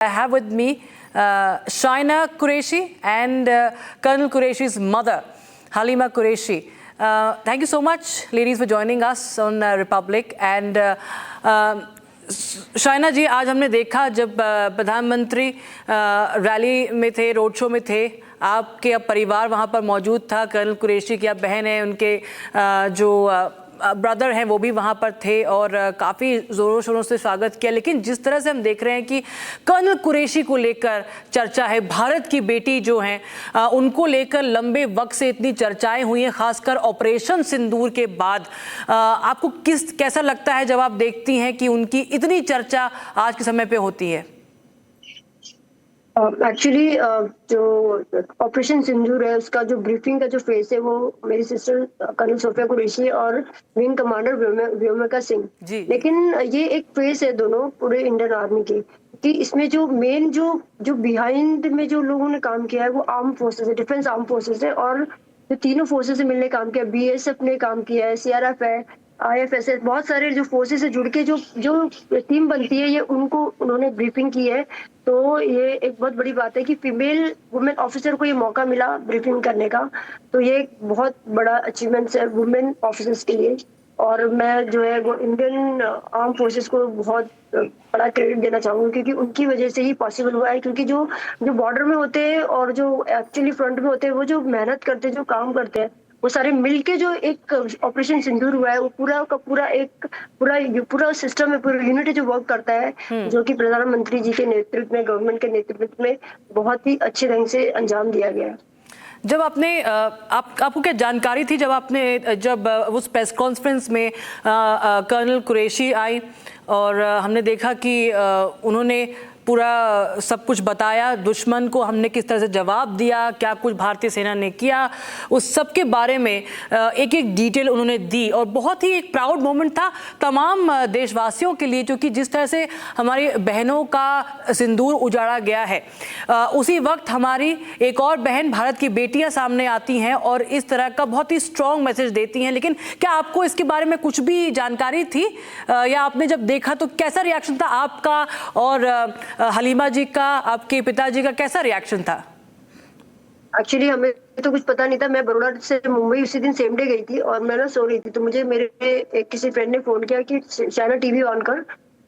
I have with me Shaina Qureshi and Colonel Qureshi's mother, Halima Qureshi. Thank you so much, ladies, for joining us on Republic. And Shaina जी, आज हमने देखा जब प्रधानमंत्री rally में थे, road show में थे, आपके परिवार वहाँ पर मौजूद था। कर्नल कुरैशी की आप बहन हैं, उनके जो ब्रदर हैं वो भी वहाँ पर थे और काफ़ी ज़ोरों शोरों से स्वागत किया। लेकिन जिस तरह से हम देख रहे हैं कि कर्नल कुरैशी को लेकर चर्चा है, भारत की बेटी जो हैं उनको लेकर लंबे वक्त से इतनी चर्चाएं हुई हैं, खासकर ऑपरेशन सिंदूर के बाद। आपको कैसा लगता है जब आप देखती हैं कि उनकी इतनी चर्चा आज के समय पे होती है? एक्चुअली जो ऑपरेशन सिंदूर है उसका जो ब्रीफिंग का जो फेज है वो मेरी सिस्टर कर्नल सोफिया कुरैशी और विंग कमांडर व्योमिका सिंह। लेकिन ये एक फेज है दोनों पूरे इंडियन आर्मी की, कि इसमें जो मेन जो बिहाइंड में जो लोगों ने काम किया है वो आर्म फोर्सेस है, डिफेंस आर्म फोर्सेस है। और जो तीनों फोर्सेस से मिलने काम किया, बीएसएफ ने काम किया है, सीआरएफ है, आईएफएस, बहुत सारे जो फोर्सेस से जुड़ के जो टीम बनती है, ये उन्होंने ब्रीफिंग की है। तो ये एक बहुत बड़ी बात है कि फीमेल वुमेन ऑफिसर को ये मौका मिला ब्रीफिंग करने का, तो ये एक बहुत बड़ा अचीवमेंट है वुमेन ऑफिसर्स के लिए। और मैं जो है वो इंडियन आर्म फोर्सेस को बहुत बड़ा क्रेडिट देना चाहूंगी, क्योंकि उनकी वजह से ही पॉसिबल हुआ है। क्योंकि जो बॉर्डर में होते हैं और जो एक्चुअली फ्रंट में होते हैं, वो जो मेहनत करते हैं, जो काम करते हैं, वो सारे मिलके जो एक ऑपरेशन सिंदूर हुआ है, वो पूरा का पूरा सिस्टम में पूरा यूनिटी जो वर्क करता है, जो कि प्रधानमंत्री जी के नेतृत्व में, गवर्नमेंट के नेतृत्व में बहुत ही अच्छे ढंग से अंजाम दिया गया है। जब आपने आपको क्या जानकारी थी जब उस प्रेस कॉन्फ्रेंस में कर्नल कुरैशी आई और हमने देखा कि उन्होंने पूरा सब कुछ बताया, दुश्मन को हमने किस तरह से जवाब दिया, क्या कुछ भारतीय सेना ने किया, उस सब के बारे में एक एक डिटेल उन्होंने दी। और बहुत ही एक प्राउड मोमेंट था तमाम देशवासियों के लिए, क्योंकि जिस तरह से हमारी बहनों का सिंदूर उजाड़ा गया है, उसी वक्त हमारी एक और बहन, भारत की बेटियां सामने आती हैं और इस तरह का बहुत ही स्ट्रॉन्ग मैसेज देती हैं। लेकिन क्या आपको इसके बारे में कुछ भी जानकारी थी, या आपने जब देखा तो कैसा रिएक्शन था आपका और हलीमा जी का, आपके पिताजी का कैसा रिएक्शन था? एक्चुअली हमें तो कुछ पता नहीं था। मैं बड़ौदा से मुंबई उसी दिन सेम डे गई थी और मैं ना सो रही थी, तो मुझे मेरे किसी फ्रेंड ने फोन किया कि शाइना टीवी ऑन कर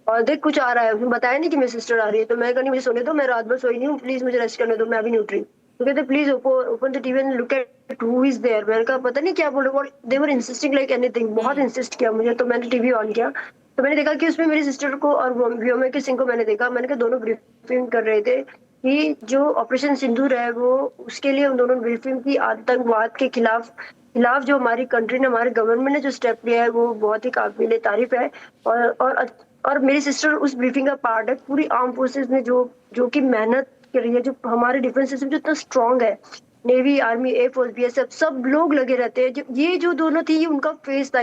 और देख कुछ आ रहा है। उसने बताया नहीं कि मेरी सिस्टर आ रही है, तो मैं कहा नहीं, मुझे सोने दो, मैं रात भर सोई नहीं हूँ, प्लीज मुझे रेस्ट करने दो, मैं अभी नहीं उठ रही। तो कहते please open the TV and look at who is there. मैंने कहा पता नहीं क्या बोल रहे, they were insisting like anything, बहुत इंसिस्ट किया मुझे। तो मैंने टीवी ऑन किया तो मैंने देखा कि उसमें मेरी सिस्टर को और व्योमिका सिंह को मैंने देखा। मैंने कहा दोनों ब्रीफिंग कर रहे थे कि जो ऑपरेशन सिंदूर है वो उसके लिए उन दोनों ब्रीफिंग की, आतंकवाद के खिलाफ जो हमारी कंट्री ने, हमारे गवर्नमेंट ने जो स्टेप लिया है वो बहुत ही काबिल तारीफ है। और मेरी सिस्टर उस ब्रीफिंग का पार्ट है। पूरी आर्म फोर्सेस में जो कि मेहनत कर रही है, जो हमारे डिफेंस सिस्टम जो इतना स्ट्रांग है, नेवी, आर्मी, एयरफोर्स, बीएसएफ, सब लोग लगे रहते हैं। ये जो दोनों थी, ये उनका फेस था।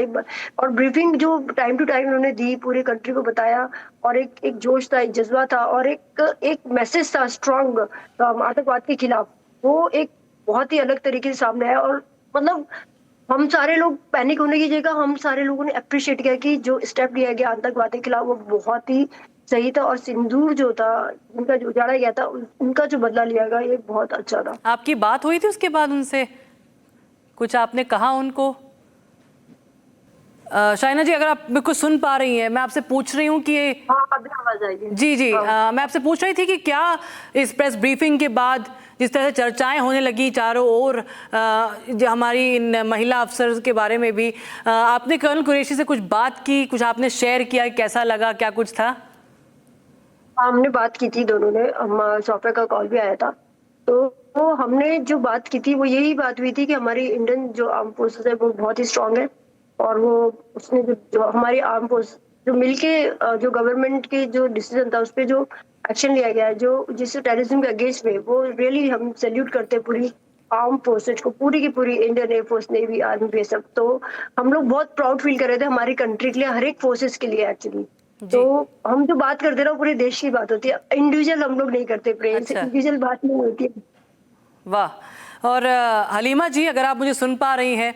और ब्रीफिंग जो टाइम टू टाइम उन्होंने दी, पूरी कंट्री को बताया, और एक जोश था, एक जज्बा था, और एक मैसेज था स्ट्रांग आतंकवाद के खिलाफ। वो एक बहुत ही अलग तरीके से सामने आया। और मतलब हम सारे लोग पैनिक होने की जगह हम सारे लोगों ने अप्रिशिएट किया कि जो स्टेप लिया गया आतंकवाद के खिलाफ वो बहुत ही सही था। और सिंदूर जो था, उनका जो उजाड़ा गया था, उनका जो बदला लिया गया, ये बहुत अच्छा था। आपकी बात हुई थी उसके बाद उनसे? कुछ आपने कहा उनको? शाइना जी, अगर आप बिल्कुल सुन पा रही हैं, मैं आपसे पूछ रही हूँ कि हाँ, अभी आवाज आएगी। जी, मैं आपसे पूछ रही थी कि क्या इस प्रेस ब्रीफिंग के बाद जिस तरह से चर्चाएं होने लगी चारों ओर, जो हमारी इन महिला अफसर के बारे में भी, आपने कर्नल कुरैशी से कुछ बात की, कुछ आपने शेयर किया, कैसा लगा, क्या कुछ था? हमने बात की थी दोनों ने, हम सोफिया का कॉल भी आया था। तो हमने जो बात की थी वो यही बात हुई थी कि हमारी इंडियन जो आर्म फोर्सेस है वो बहुत ही स्ट्रांग है। और वो उसने जो हमारी आर्म फोर्स जो मिलके जो गवर्नमेंट के जो डिसीजन था उस पर जो एक्शन लिया गया है, जो जिससे टेररिज्म के अगेंस्ट में, वो रियली हम सैल्यूट करते हैं पूरी आर्म फोर्सेज को, पूरी की पूरी Indian air force, navy, army, BSF. तो हम लोग बहुत प्राउड फील कर रहे थे हमारी कंट्री के लिए, हर एक फोर्सेज के लिए एक्चुअली। तो हम जो बात करते ना, पूरे देश की बात होती है, इंडिविजुअल हम लोग नहीं करते, प्रेम से इंडिविजुअल बात नहीं होती है। वाह, और हलीमा जी, अगर आप मुझे सुन पा रही हैं,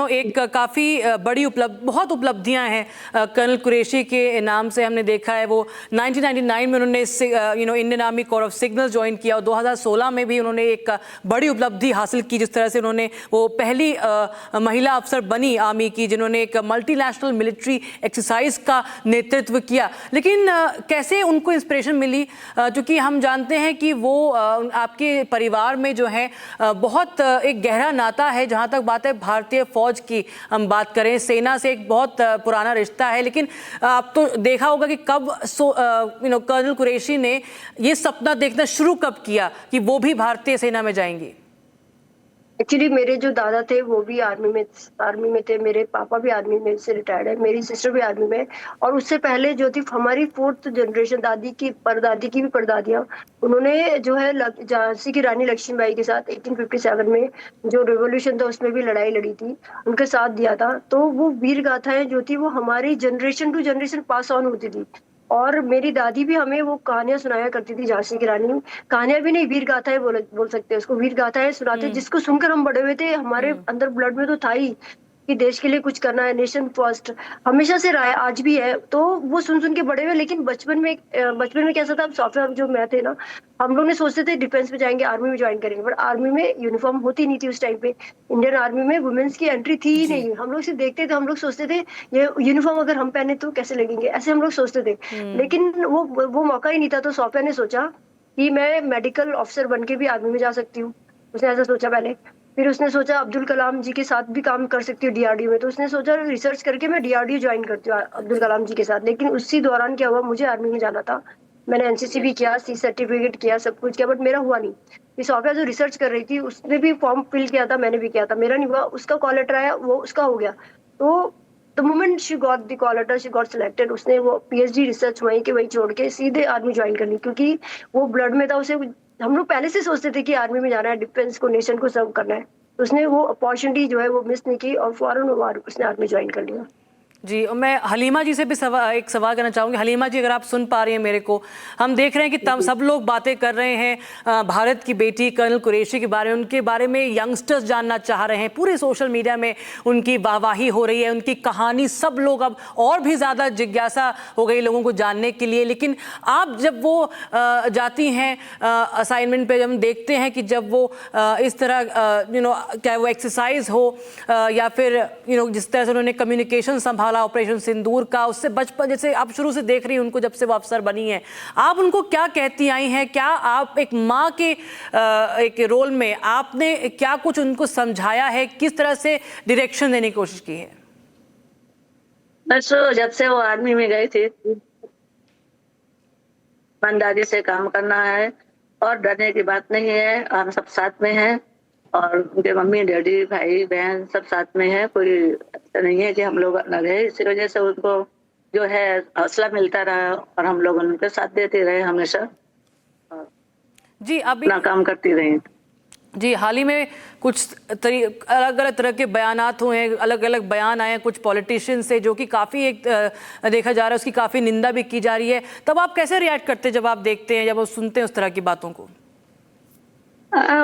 एक काफ़ी बड़ी बहुत उपलब्धियां हैं कर्नल कुरैशी के नाम से। हमने देखा है वो 1999 में उन्होंने Indian army core of signal join किया और 2016 में भी उन्होंने एक बड़ी उपलब्धि हासिल की, जिस तरह से उन्होंने वो पहली महिला अफसर बनी आर्मी की जिन्होंने एक मल्टीनेशनल मिलिट्री एक्सरसाइज का नेतृत्व किया। लेकिन कैसे उनको इंस्पिरेशन मिली, क्योंकि हम जानते हैं कि वो आपके परिवार में जो है बहुत एक गहरा नाता है। जहां तक बात है भारतीय फौज की हम बात करें, सेना से एक बहुत पुराना रिश्ता है। लेकिन आप तो देखा होगा कि कब कर्नल कुरैशी ने ये सपना देखना शुरू कब किया कि वो भी भारतीय सेना में जाएंगी? एक्चुअली मेरे जो दादा थे वो भी आर्मी में थे, मेरे पापा भी आर्मी में से रिटायर्ड है, मेरी सिस्टर भी आर्मी में। और उससे पहले जो थी हमारी 4th जनरेशन, दादी की परदादी की भी परदादियां, उन्होंने जो है झांसी की रानी लक्ष्मीबाई के साथ 1857 में जो रिवोल्यूशन था उसमें भी लड़ाई लड़ी थी, उनके साथ दिया था। तो वो वीर गाथाएं जो थी वो हमारी generation to generation pass on होती थी। और मेरी दादी भी हमें वो कहानियां सुनाया करती थी, झांसी की रानी। कहानियां भी नहीं, वीर गाथाएं बोल सकते हैं उसको, वीर गाथाएं सुनाते, जिसको सुनकर हम बड़े हुए थे। हमारे अंदर ब्लड में तो था ही कि देश के लिए कुछ करना है, नेशन फर्स्ट हमेशा से रहा है, आज भी है। तो वो सुन सुन के बड़े हुए। लेकिन बचपन में कैसा था, सॉफ्टवेयर जो मैं थे ना, हम लोग ने सोचते थे डिफेंस में जाएंगे, आर्मी में ज्वाइन करेंगे। पर आर्मी में यूनिफॉर्म होती नहीं थी उस टाइम पे, इंडियन आर्मी में वुमेन्स की एंट्री थी ही नहीं। हम लोग सिर्फ देखते थे, हम लोग सोचते थे ये यूनिफॉर्म अगर हम पहने तो कैसे लगेंगे, ऐसे हम लोग सोचते थे। लेकिन वो मौका ही नहीं था। तो सॉफ्टवेयर ने सोचा कि मैं मेडिकल ऑफिसर बन के भी आर्मी में जा सकती हूँ, उसने ऐसा सोचा पहले। फिर उसने सोचा अब्दुल कलाम जी के साथ भी काम कर सकती हूँ डीआरडीओ में, तो उसने सोचा रिसर्च करके मैं डीआरडीओ ज्वाइन करती हूँ अब्दुल कलाम जी के साथ। लेकिन उसी दौरान क्या हुआ, मुझे आर्मी में जाना था, मैंने एनसीसी भी किया, सी सर्टिफिकेट किया, सब कुछ किया, बट मेरा हुआ नहीं। इस सॉफ्टवेयर जो रिसर्च कर रही थी उसने भी फॉर्म फिल किया था, मैंने भी किया था, मेरा नहीं हुआ। उसका कॉल लेटर आया, वो उसका हो गया। तो the moment she got the call letter, she got selected, उसने वो पीएचडी रिसर्च वहीं के वहीं छोड़ के सीधे आर्मी ज्वाइन कर ली, क्योंकि वो ब्लड में था। उसे हम लोग पहले से सोचते थे कि आर्मी में जाना है, डिफेंस को, नेशन को सर्व करना है। तो उसने वो अपॉर्चुनिटी जो है वो मिस नहीं की और फौरन उसने आर्मी ज्वाइन कर लिया। जी, और मैं हलीमा जी से भी एक सवाल करना चाहूँगी। हलीमा जी, अगर आप सुन पा रही हैं मेरे को, हम देख रहे हैं कि सब लोग बातें कर रहे हैं भारत की बेटी कर्नल कुरैशी के बारे में, उनके बारे में यंगस्टर्स जानना चाह रहे हैं, पूरे सोशल मीडिया में उनकी वाहवाही हो रही है, उनकी कहानी सब लोग अब और भी ज़्यादा जिज्ञासा हो गई लोगों को जानने के लिए। लेकिन आप जब वो जाती हैं असाइनमेंट पे, हम देखते हैं कि जब वो इस तरह चाहे वो एक्सरसाइज हो या फिर जिस तरह से उन्होंने कम्युनिकेशन संभाला ऑपरेशन सिंदूर का, उससे बचपन जैसे आप शुरू से देख रही हैं उनको, जब से वो अफसर बनी है, आप उनको क्या कहती आई हैं? क्या आप एक माँ के एक रोल में आपने क्या कुछ उनको समझाया है, किस तरह से डायरेक्शन देने की कोशिश की है? बस जब से वो आर्मी में गए थे, ईमानदारी से काम करना है और डरने की बात नहीं है। हम सब साथ में हैं और उनके मम्मी डैडी भाई बहन सब साथ में है। कोई ऐसा नहीं है कि हम लोग अलग है। इसी वजह से उनको जो है हौसला मिलता रहा और हम लोग उनके साथ देते रहे हमेशा। जी, अभी अपना काम करती रही। जी, हाल ही में कुछ अलग अलग तरह के बयानात हुए हैं, अलग अलग बयान आए हैं कुछ पॉलिटिशियन से, जो कि काफ़ी एक देखा जा रहा है उसकी काफ़ी निंदा भी की जा रही है। तब आप कैसे रिएक्ट करते हैं जब आप देखते हैं, जब आप सुनते हैं उस तरह की बातों को?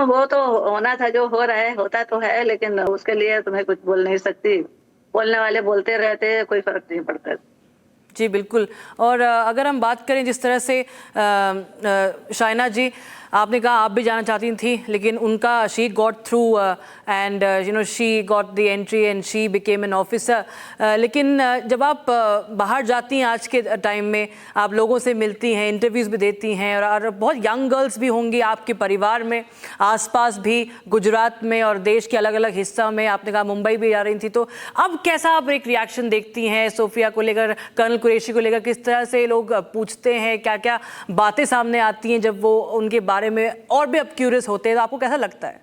वो तो होना था, जो हो रहा है होता तो है, लेकिन उसके लिए तुम्हें कुछ बोल नहीं सकती। बोलने वाले बोलते रहते, कोई फर्क नहीं पड़ता। जी बिल्कुल। और अगर हम बात करें जिस तरह से शाइना जी, आपने कहा आप भी जाना चाहती थी, लेकिन उनका she got through and she got the entry and she became an officer. लेकिन जब आप बाहर जाती हैं आज के टाइम में, आप लोगों से मिलती हैं, इंटरव्यूज़ भी देती हैं, और बहुत यंग गर्ल्स भी होंगी आपके परिवार में, आसपास भी, गुजरात में और देश के अलग अलग हिस्सा में, आपने कहा मुंबई भी जा रही थी, तो अब कैसा आप एक रिएक्शन देखती हैं सोफिया को लेकर, कर्नल कुरैशी को लेकर? किस तरह से लोग पूछते हैं, क्या क्या बातें सामने आती हैं जब वो उनके बारे में और भी अब क्यूरियस होते हैं, तो आपको कैसा लगता है?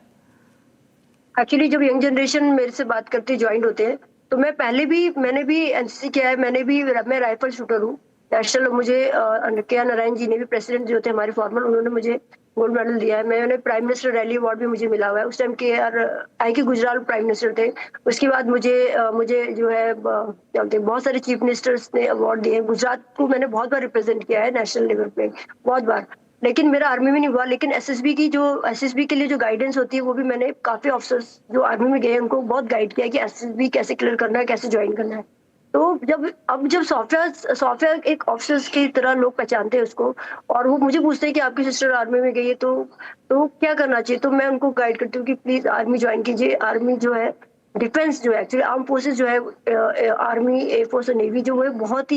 एक्चुअली जब यंग जनरेशन मेरे से बात करते ज्वाइन होते हैं, तो मैंने भी एनसीसी किया है, मैं राइफल शूटर हूँ नेशनल। मुझे के नारायण जी ने भी, प्रेसिडेंट जो थे हमारे फॉर्मर, उन्होंने मुझे गोल्ड मेडल दिया है। मैंने प्राइम मिनिस्टर रैली अवार्ड भी मुझे मिला हुआ है। उस टाइम के आई के गुजराल प्राइम मिनिस्टर थे। उसके बाद मुझे जो है क्या बोलते हैं, बहुत सारे चीफ मिनिस्टर्स ने अवार्ड दिए। गुजरात को मैंने बहुत बार रिप्रेजेंट किया है नेशनल लेवल पे, बहुत बार। लेकिन मेरा आर्मी में नहीं हुआ। लेकिन एसएसबी के लिए जो गाइडेंस होती है वो भी मैंने काफी ऑफिसर्स जो आर्मी में गए उनको बहुत गाइड किया कि एसएसबी कैसे क्लियर करना है, कैसे ज्वाइन करना है। तो जब सॉफ्टवेयर एक ऑफिसर्स की तरह लोग पहचानते हैं उसको, और वो मुझे पूछते हैं कि आपकी सिस्टर आर्मी में गई है तो क्या करना चाहिए, तो मैं उनको गाइड करती हूँ कि प्लीज आर्मी ज्वाइन कीजिए। आर्मी जो है, डिफेंस जो है, एक्चुअली आर्म फोर्सेस जो है, आर्मी, एयरफोर्स और नेवी जो है बहुत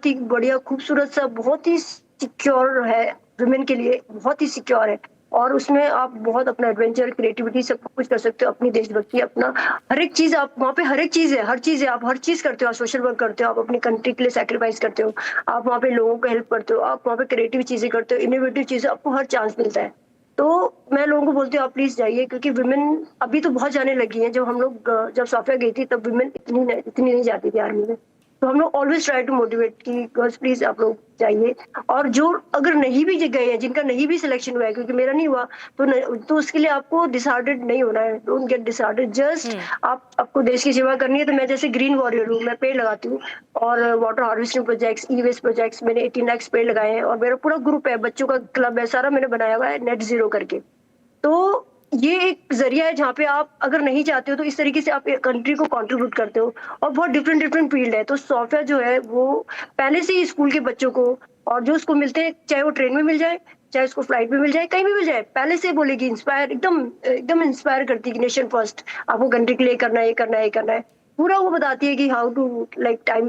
ही बढ़िया, खूबसूरत सा, बहुत ही सिक्योर है वुमेन के लिए, बहुत ही सिक्योर है। और उसमें आप बहुत अपना एडवेंचर, क्रिएटिविटी सब कुछ कर सकते हो, अपनी देशभक्ति, अपना हर एक चीज, आप वहाँ पे हर एक चीज है, आप हर चीज करते हो, आप सोशल वर्क करते हो, आप अपनी कंट्री के लिए सैक्रिफाइस करते हो, आप वहाँ पे लोगों को हेल्प करते हो, आप वहाँ पे क्रिएटिव चीजें करते हो, इनोवेटिव चीजें, आपको हर चांस मिलता है। तो मैं लोगों को बोलती हूँ आप प्लीज जाइए, क्योंकि वुमेन अभी तो बहुत जाने लगी हैं। जब हम लोग जब सॉफ्टवेयर गई थी तब वुमेन इतनी नहीं जाती थी आर्मी में। तो हम लोग ऑलवेज ट्राई टू मोटिवेट कि गर्ल्स प्लीज आप लोग जाइए। और जो अगर नहीं भी गए हैं, जिनका नहीं भी सिलेक्शन हुआ है, क्योंकि मेरा नहीं हुआ, तो उसके लिए आपको डिसहार्टेड नहीं होना है। डोंट गेट डिसहार्टेड, जस्ट आपको देश की सेवा करनी है। तो मैं जैसे ग्रीन वॉरियर हूँ, मैं पेड़ लगाती हूँ, और वाटर हार्वेस्टिंग प्रोजेक्ट्स, ई वेस्ट प्रोजेक्ट्स, मैंने 18 लाख पेड़ लगाए हैं। और मेरा पूरा ग्रुप है, बच्चों का क्लब है, सारा मैंने बनाया हुआ है नेट जीरो करके। तो ये एक जरिया है जहाँ पे आप अगर नहीं चाहते हो तो इस तरीके से आप कंट्री को कंट्रीब्यूट करते हो। और बहुत डिफरेंट फील्ड है। तो सॉफ्टवेयर जो है वो पहले से ही स्कूल के बच्चों को, और जो उसको मिलते हैं, चाहे वो ट्रेन में मिल जाए, चाहे उसको फ्लाइट में मिल जाए, कहीं भी मिल जाए, पहले से बोलेगी, इंस्पायर, एकदम इंस्पायर करती है कि नेशन फर्स्ट, आपको कंट्री के लिए करना है, ये करना है, ये करना है। पूरा वो बताती है कि how to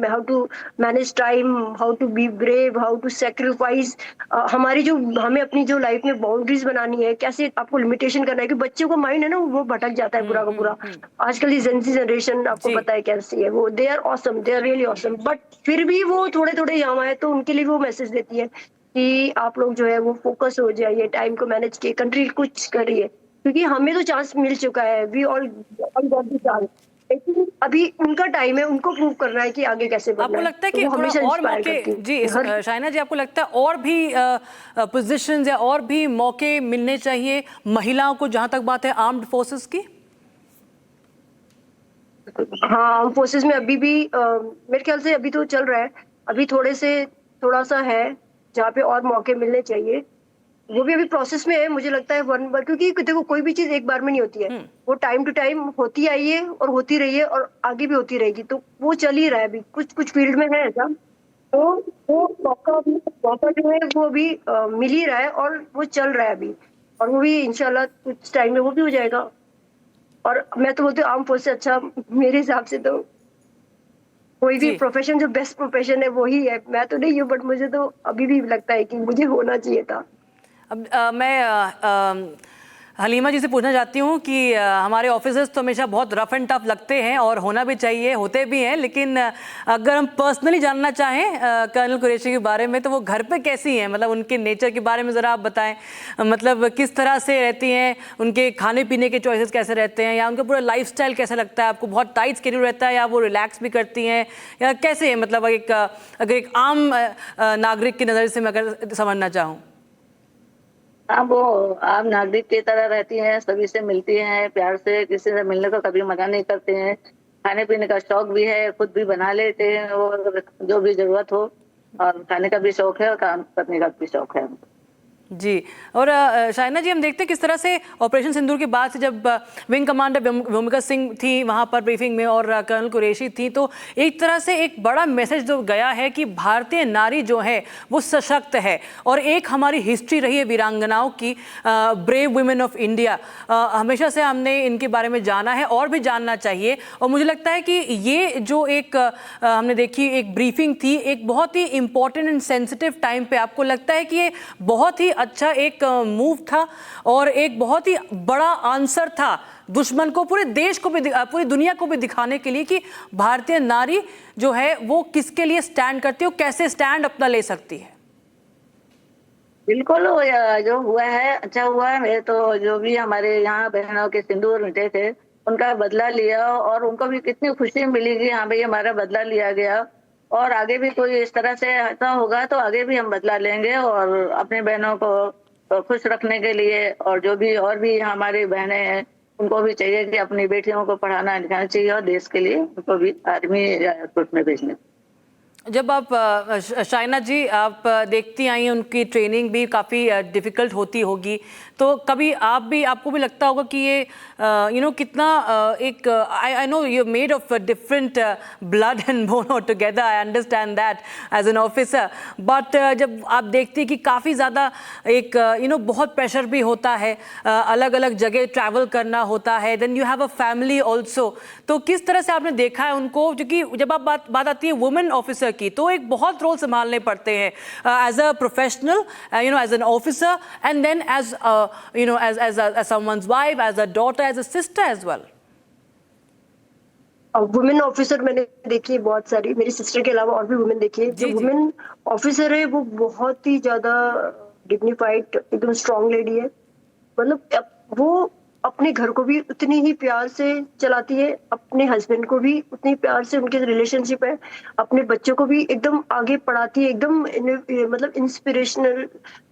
how to manage time, how to be brave, how to sacrifice. हमें अपनी जो लाइफ में बाउंड्रीज बनानी है, कैसे आपको लिमिटेशन करना है। कि बच्चों का माइंड है ना, वो भटक जाता है पूरा का पूरा। आजकल की जेनजी जनरेशन आपको जी। पता है कैसी है, वो they are awesome, they are really awesome, but फिर भी वो थोड़े थोड़े यहाँ है। तो उनके लिए वो मैसेज देती है कि आप लोग जो है वो फोकस हो जाइए, टाइम को मैनेज किए, कंट्री कुछ करिए। क्योंकि हमें तो चांस मिल चुका है, we all got the chance, लेकिन अभी उनका टाइम है, उनको प्रूव करना है कि आगे कैसे बढ़ना आपको है। लगता है तो कि वो थोड़ा हमेशा और इंस्पायर मौके, करती है। जी शाइना जी, आपको लगता है और भी पोजीशंस या और भी मौके मिलने चाहिए महिलाओं को, जहां तक बात है आर्म्ड फोर्सेस की? हाँ, फोर्सेस में अभी भी मेरे ख्याल से अभी तो चल रहा है। अभी थोड़ा सा है जहाँ पे और मौके मिलने चाहिए। वो भी अभी प्रोसेस में है, मुझे लगता है वन बार, क्योंकि देखो कोई भी चीज एक बार में नहीं होती है। वो टाइम टू टाइम होती आई है और होती रही है और आगे भी होती रहेगी। तो वो चल ही रहा है अभी, कुछ फील्ड में है ऐसा। तो वो मौका जो है वो अभी मिल ही रहा है, और वो चल रहा है अभी। और वो भी इंशाल्लाह कुछ टाइम में वो भी हो जाएगा। और मैं तो बोलती हूँ आर्म फोर्स से अच्छा मेरे हिसाब से तो कोई भी जी। प्रोफेशन, जो बेस्ट प्रोफेशन है वही है। मैं तो नहीं हूँ, बट मुझे तो अभी भी लगता है कि मुझे होना चाहिए था। अब मैं हलीमा जी से पूछना चाहती हूँ कि हमारे ऑफिसर्स तो हमेशा बहुत रफ एंड टफ लगते हैं और होना भी चाहिए, होते भी हैं, लेकिन अगर हम पर्सनली जानना चाहें कर्नल कुरैशी के बारे में, तो वो घर पे कैसी हैं? मतलब उनके नेचर के बारे में ज़रा आप बताएं। मतलब किस तरह से रहती हैं, उनके खाने पीने के चॉइसेस कैसे रहते हैं, या उनका पूरा लाइफस्टाइल कैसा लगता है आपको? बहुत टाइट स्केड्यूल रहता है या वो रिलैक्स भी करती हैं, या कैसे है? मतलब अगर एक आम नागरिक की नज़र से मैं अगर समझना चाहूँ। हाँ, वो आम नागरिक की तरह रहती हैं, सभी से मिलती हैं प्यार से, किसी से मिलने को कभी मना नहीं करते हैं। खाने पीने का शौक भी है, खुद भी बना लेते हैं और जो भी जरूरत हो, और खाने का भी शौक है और काम करने का भी शौक है। जी। और शाइना जी, हम देखते हैं किस तरह से ऑपरेशन सिंदूर के बाद से जब विंग कमांडर भूमिका सिंह थी वहाँ पर ब्रीफिंग में और कर्नल कुरैशी थी, तो एक तरह से एक बड़ा मैसेज जो गया है कि भारतीय नारी जो है वो सशक्त है। और एक हमारी हिस्ट्री रही है वीरांगनाओं की, ब्रेव वुमेन ऑफ इंडिया। हमेशा से हमने इनके बारे में जाना है और भी जानना चाहिए। और मुझे लगता है कि ये जो एक हमने देखी एक ब्रीफिंग थी, एक बहुत ही इंपॉर्टेंट एंड सेंसिटिव टाइम पे, आपको लगता है कि ये बहुत ही अच्छा एक मूव था और एक बहुत ही बड़ा आंसर था दुश्मन को, पूरे देश को भी, पूरी दुनिया को भी दिखाने के लिए कि भारतीय नारी जो है वो किसके लिए स्टैंड करती है, कैसे स्टैंड अपना ले सकती है? बिल्कुल, जो हुआ है अच्छा हुआ है। मैं तो जो भी हमारे यहाँ बहनों के सिंदूर मिटे थे उनका बदला लिया, और उनको भी कितनी खुशी मिली कि हाँ भाई हमारा बदला लिया गया। और आगे भी कोई इस तरह से ऐसा होगा तो आगे भी हम बदला लेंगे, और अपने बहनों को खुश रखने के लिए, और जो भी और भी हमारी बहनें हैं उनको भी चाहिए कि अपनी बेटियों को पढ़ाना लिखाना चाहिए, और देश के लिए उनको भी आर्मी या एयरफोर्स में भेजने। जब आप शाइना जी आप देखती आई हैं उनकी ट्रेनिंग भी काफ़ी डिफ़िकल्ट होती होगी, तो कभी आपको भी लगता होगा कि ये कितना एक I know you made of different blood and bone और together, I understand that as an officer, but जब आप देखती हैं कि काफ़ी ज़्यादा एक बहुत प्रेशर भी होता है, अलग अलग जगह ट्रैवल करना होता है, then you have a family also, तो किस तरह से आपने देखा है उनको? क्योंकि जब आप बात आती है वुमेन ऑफिसर की, तो एक बहुत रोल संभालने पड़ते हैं as a professional, as an officer, and then as as someone's wife, as a daughter, as a sister as well. Women officer मैंने देखी है बहुत सारी, मेरी सिस्टर के अलावा और भी वुमेन देखी है। जो वुमेन ऑफिसर है वो बहुत ही ज्यादा डिग्निफाइड, एकदम स्ट्रांग लेडी है। मतलब वो अपने घर को भी उतनी ही प्यार से चलाती है, अपने हस्बैंड को भी उतनी प्यार से, उनके रिलेशनशिप है, अपने बच्चों को भी एकदम आगे पढ़ाती है, एकदम मतलब इंस्पिरेशनल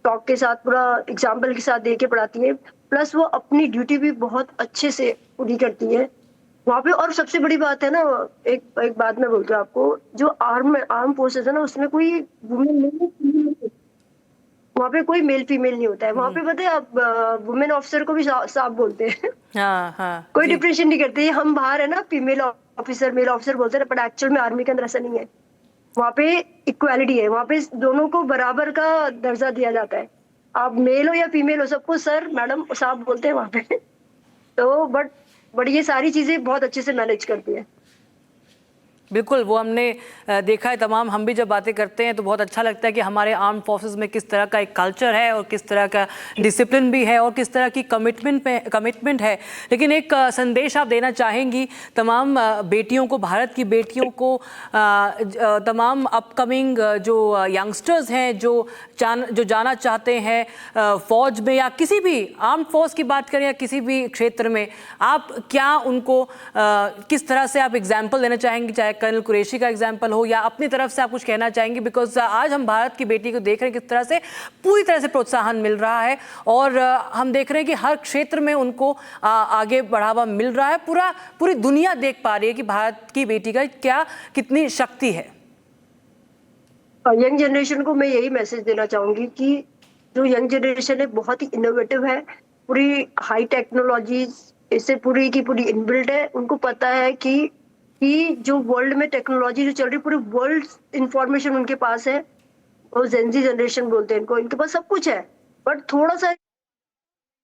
टॉक के साथ, पूरा एग्जाम्पल के साथ दे के पढ़ाती है। प्लस वो अपनी ड्यूटी भी बहुत अच्छे से पूरी करती है वहां पे। और सबसे बड़ी बात है ना, एक बात मैं बोलती हूँ आपको, जो आर्म फोर्सेस है ना, उसमें कोई वुमेन नहीं, वहाँ पे कोई मेल फीमेल नहीं होता है। वहाँ पे पता है आप, वुमेन ऑफिसर को भी साफ बोलते हैं। हाँ, कोई डिफरेंशिएट नहीं करते। हम बाहर है ना फीमेल ऑफिसर मेल ऑफिसर बोलते हैं, बट एक्चुअल में आर्मी के अंदर ऐसा नहीं है। वहाँ पे इक्वालिटी है, वहाँ पे दोनों को बराबर का दर्जा दिया जाता है। आप मेल हो या फीमेल हो, सबको सर मैडम साहब बोलते हैं वहाँ पे। तो बट ये सारी चीजें बहुत अच्छे से मैनेज करती है। बिल्कुल, वो हमने देखा है तमाम। हम भी जब बातें करते हैं तो बहुत अच्छा लगता है कि हमारे आर्म फोर्सेस में किस तरह का एक कल्चर है और किस तरह का डिसिप्लिन भी है और किस तरह की कमिटमेंट है। लेकिन एक संदेश आप देना चाहेंगी तमाम बेटियों को, भारत की बेटियों को, तमाम अपकमिंग जो यंगस्टर्स हैं जो जाना चाहते हैं फौज में या किसी भी आर्म फोर्स की बात करें या किसी भी क्षेत्र में, आप क्या उनको किस तरह से आप एग्जाम्पल देना चाहेंगे? चाहे कर्नल कुरैशी का एग्जाम्पल हो या अपनी तरफ से आप कुछ कहना चाहेंगे? बिकॉज आज हम भारत की बेटी को देख रहे हैं किस तरह से पूरी तरह से प्रोत्साहन मिल रहा है और हम देख रहे हैं कि हर क्षेत्र में उनको आगे बढ़ावा मिल रहा है। पूरी दुनिया देख पा रही है कि भारत की बेटी का कितनी शक्ति है। यंग जनरेशन को मैं यही मैसेज देना चाहूंगी कि जो यंग जनरेशन है बहुत ही इनोवेटिव है, पूरी हाई टेक्नोलॉजीज इससे पूरी की पूरी इनबिल्ट है। उनको पता है कि जो वर्ल्ड में टेक्नोलॉजी जो चल रही है, पूरी वर्ल्ड इंफॉर्मेशन उनके पास है। वो जेनजी जनरेशन बोलते हैं इनको, इनके पास सब कुछ है, बट थोड़ा सा